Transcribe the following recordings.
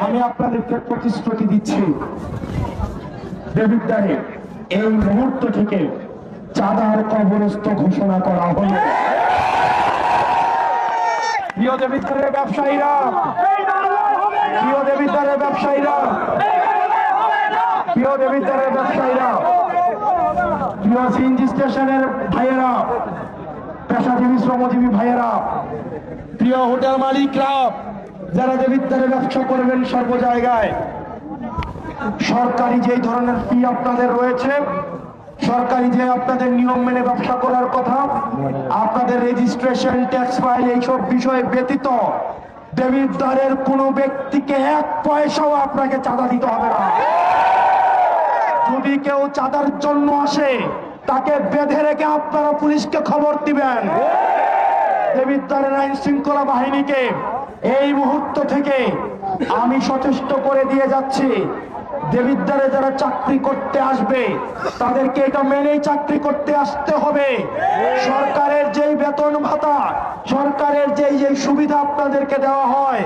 আমি আপনাদেরকে প্রতিশ্রুতি দিচ্ছি, দেবিদ্বারে এই মুহূর্ত থেকে চাঁদার কবরস্থ ঘোষণা করা হলো। প্রিয় দেবিদ্বারের ব্যবসায়ীরা, প্রিয় দেবিদ্বারের ব্যবসায়ীরা, প্রিয় দেবিদ্বারের ব্যবসায়ীরা, প্রিয় সিএনজি স্টেশনের ভাইয়েরা, পেশাজীবী শ্রমজীবী ভাইয়েরা, প্রিয় হোটেল মালিকরা, যারা দেবিদ্বারে ব্যবসা করবেন সর্ব জায়গায়, সরকারি যে ধরনের ফি আপনাদের রয়েছে, সরকারি যে আপনাদের নিয়ম মেনে ব্যবসা করার কথা, আপনাদের রেজিস্ট্রেশন, ট্যাক্স ফাইল, এইসব বিষয়ে ব্যতীত দেবিদ্বারের কোনো ব্যক্তিকে এক পয়সাও আপনাকে চাঁদা দিতে হবে না। যদি কেউ চাঁদার জন্য আসে তাকে বেঁধে রেখে আপনারা পুলিশকে খবর দিবেন। দেবিদ্বারের আইন শৃঙ্খলা বাহিনীকে এই মুহূর্ত থেকে আমি সচেষ্ট করে দিয়ে যাচ্ছি, দেবিদ্বারে যারা চাকরি করতে আসবে তাদেরকে এটা মেনেই চাকরি করতে আসতে হবে। সরকারের যেই বেতন ভাতা, সরকারের যেই সুবিধা আপনাদেরকে দেওয়া হয়,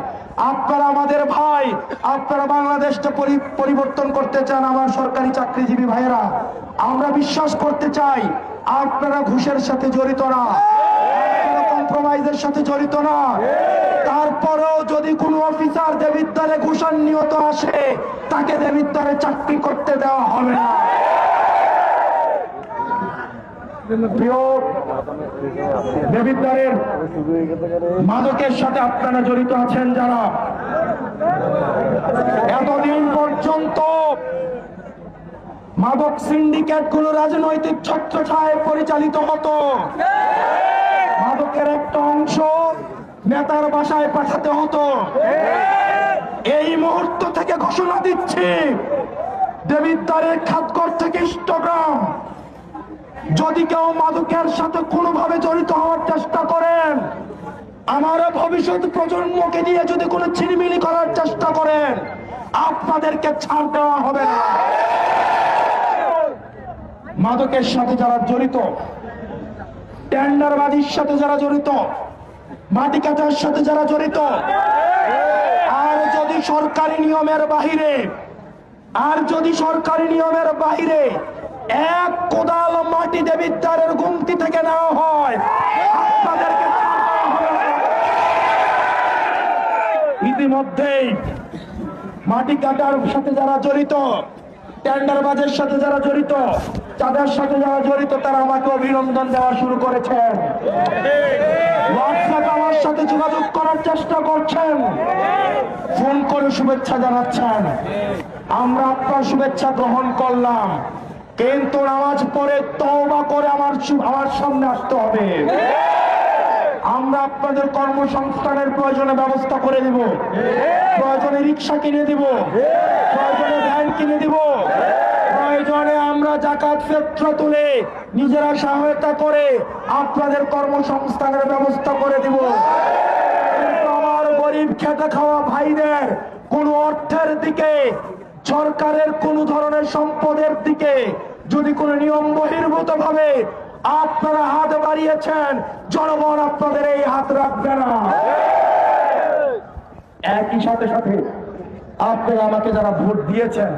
আপনারা আমাদের ভাই, আপনারা বাংলাদেশটা পরিবর্তন করতে চান। আমার সরকারি চাকরিজীবী ভাইয়েরা, আমরা বিশ্বাস করতে চাই আপনারা ঘুষের সাথে জড়িত না, কম্প্রোমাইজের সাথে জড়িত না। তারপরেও যদি কোনো অফিসার দেবিদ্বারে ঘুষান্বিত আসে, তাকে দেবিদ্বারে চাকরি করতে দেওয়া হবে না। প্রিয় দেবিদ্বারের মাদকের সাথে আপনারা জড়িত আছেন যারা, এতদিন পর্যন্ত মাদক সিন্ডিকেট গুলো রাজনৈতিক ছত্রছায়ায় পরিচালিত হতো। মাদকের একটা অংশ নেতার বাসায় পাঠাতে হতো। এই মুহূর্ত থেকে ঘোষণা দিচ্ছি, দেবিদ্বারের খাতঘর থেকে ইষ্টগ্রাম যদি কেউ মাদকের সাথে কোনোভাবে জড়িত হওয়ার চেষ্টা করেন, আমার ভবিষ্যৎ প্রজন্মকে দিয়ে যদি কোনো ছিনিমিনি করার চেষ্টা করেন, আপনাদেরকে ছাড় দেওয়া হবে না। মাদকের সাথে যারা জড়িত, টেন্ডারবাজির সাথে যারা জড়িত, মাটি কাটার সাথে যারা জড়িত, আর যদি সরকারি নিয়মের বাহিরে এক কোদাল মাটি দেবিদ্বারের গুমতি থেকে নেওয়া হয়, আপনাদেরকে ইতিমধ্যেই মাটি কাটার সাথে যারা জড়িত, টেন্ডারবাজের সাথে যারা জড়িত, চাঁদার সাথে যারা জড়িত, তারা আমাকে অভিনন্দন দেওয়া শুরু করেছেন। হোয়াটসঅ্যাপে আমার সাথে যোগাযোগ করার চেষ্টা করছেন, ফোন করে শুভেচ্ছা জানাচ্ছেন। আমরা আপনার শুভেচ্ছা গ্রহণ করলাম, কিন্তু নামাজ পড়ে তওবা করে আমার সামনে আসতে হবে। আমরা আপনাদের কর্মসংস্থানের প্রয়োজনে ব্যবস্থা করে দিব, প্রয়োজনে রিক্সা কিনে দিব, প্রয়োজনে ভ্যান কিনে দিব, প্রয়োজনে আমরা যাকাত ফিতরা তুলে নিজেরা সহায়তা করে আপনাদের কর্মসংস্থানের ব্যবস্থা করে দিব। কিন্তু আমার গরিব খেটে খাওয়া ভাইদের কোন অর্থের দিকে, সরকারের কোন ধরনের সম্পদের দিকে যদি কোনো নিয়ম বহির্ভূত ভাবে আপনারা হাত বাড়িয়েছেন, জনগণ আপনাদের এই হাত রাখবে না। একই সাথে আপনারা আমাকে যারা ভোট দিয়েছেন,